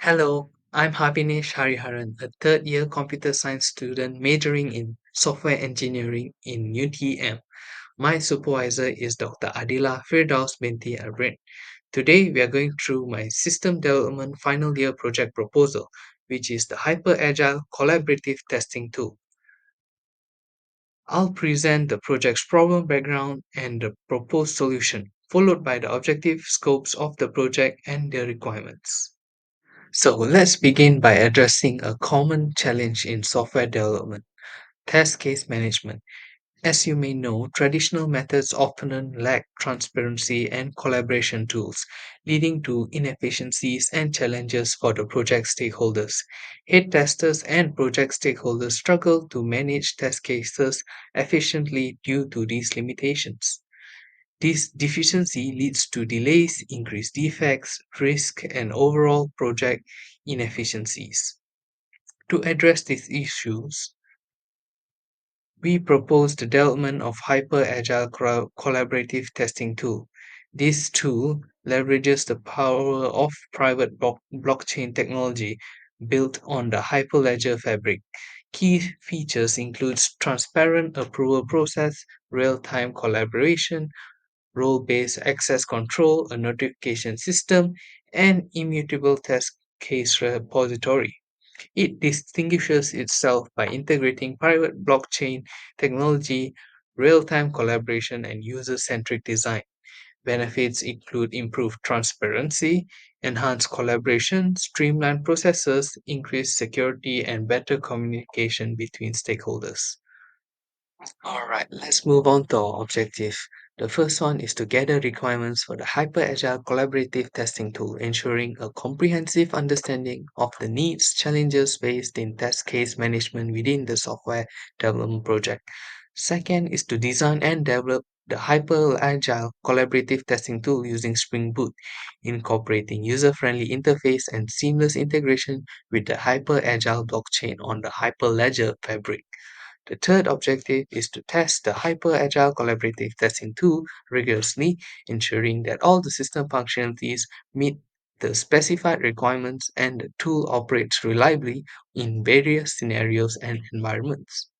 Hello, I'm Habinesh Hariharan, a third year computer science student majoring in software engineering in UTM. My supervisor is Dr. Adila Firdaus binti Arvin. Today, we are going through my system development final year project proposal, which is the HyperAgile collaborative testing tool. I'll present the project's problem background and the proposed solution, followed by the objective scopes of the project and their requirements. So let's begin by addressing a common challenge in software development: test case management. As you may know, traditional methods often lack transparency and collaboration tools, leading to inefficiencies and challenges for the project stakeholders. Head testers and project stakeholders struggle to manage test cases efficiently due to these limitations. This deficiency leads to delays, increased defects, risk, and overall project inefficiencies. To address these issues, we propose the development of HyperAgile collaborative testing tool. This tool leverages the power of private blockchain technology built on the Hyperledger fabric. Key features include transparent approval process, real-time collaboration, role-based access control, a notification system, and immutable test case repository. It distinguishes itself by integrating private blockchain technology, real-time collaboration, and user-centric design. Benefits include improved transparency, enhanced collaboration, streamlined processes, increased security, and better communication between stakeholders. All right, let's move on to our objective. The first one is to gather requirements for the HyperAgile collaborative testing tool, ensuring a comprehensive understanding of the needs, challenges faced in test case management within the software development project. Second is to design and develop the HyperAgile collaborative testing tool using Spring Boot, incorporating user-friendly interface and seamless integration with the HyperAgile blockchain on the Hyperledger fabric. The third objective is to test the HyperAgile collaborative testing tool rigorously, ensuring that all the system functionalities meet the specified requirements and the tool operates reliably in various scenarios and environments.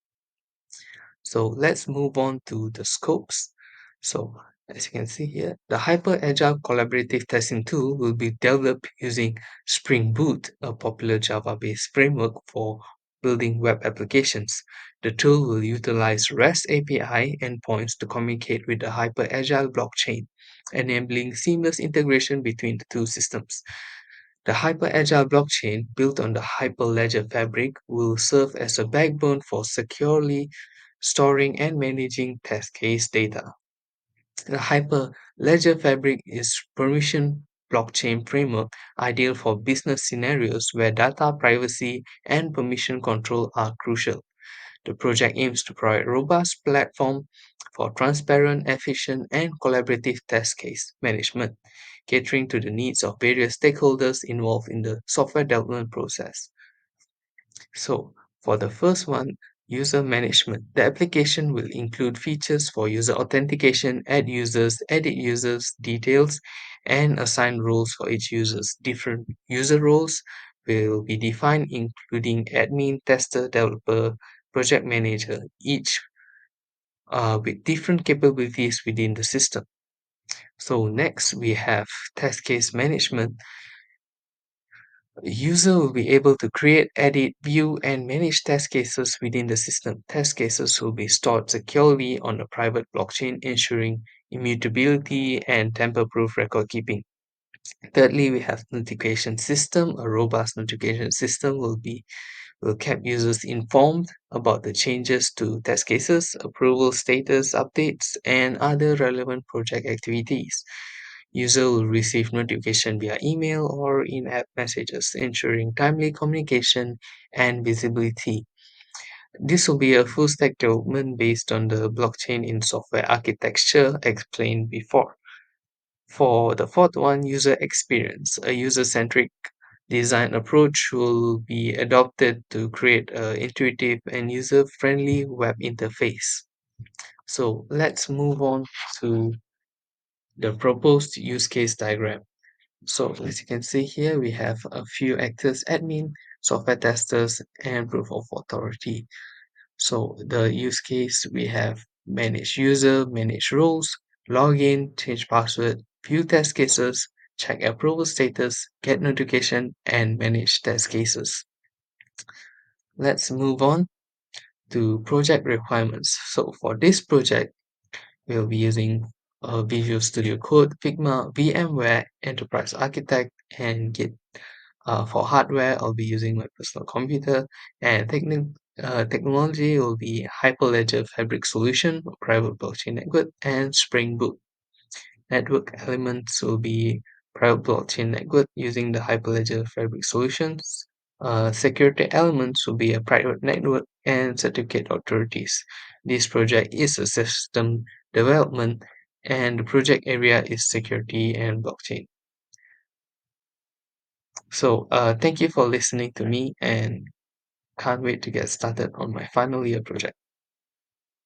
So let's move on to the scopes. So as you can see here, the HyperAgile collaborative testing tool will be developed using Spring Boot, a popular Java-based framework for building web applications. The tool will utilize REST API endpoints to communicate with the HyperAgile blockchain, enabling seamless integration between the two systems. The HyperAgile blockchain, built on the Hyperledger fabric, will serve as a backbone for securely storing and managing test case data. The Hyperledger fabric is permission blockchain framework ideal for business scenarios where data privacy and permission control are crucial. The project aims to provide a robust platform for transparent, efficient, and collaborative test case management, catering to the needs of various stakeholders involved in the software development process. So, for the first one, user management. The application will include features for user authentication, add users, edit users, details, and assign roles for each users. Different user roles will be defined, including admin, tester, developer, project manager, each with different capabilities within the system. So next we have test case management. A user will be able to create, edit, view, and manage test cases within the system. Test cases will be stored securely on a private blockchain, ensuring immutability and tamper-proof record keeping. Thirdly, we have notification system. A robust notification system will keep users informed about the changes to test cases, approval status updates, and other relevant project activities. User will receive notification via email or in-app messages, ensuring timely communication and visibility. This will be a full-stack development based on the blockchain in software architecture explained before. For the fourth one, user experience. A user-centric design approach will be adopted to create an intuitive and user-friendly web interface. So let's move on to the proposed use case diagram. So as you can see here, we have a few actors: admin, software testers, and proof of authority. So the use case, we have manage user, manage roles, login, change password, view test cases, check approval status, get notification, and manage test cases. Let's move on to project requirements. So for this project, we'll be using Visual Studio Code, Figma, VMware, Enterprise Architect, and Git. For hardware, I'll be using my personal computer, and technology will be Hyperledger Fabric Solution, private blockchain network, and Spring Boot. Network elements will be private blockchain network using the Hyperledger Fabric Solutions. Security elements will be a private network and certificate authorities. This project is a system development, and the project area is security and blockchain. So, thank you for listening to me, and can't wait to get started on my final year project.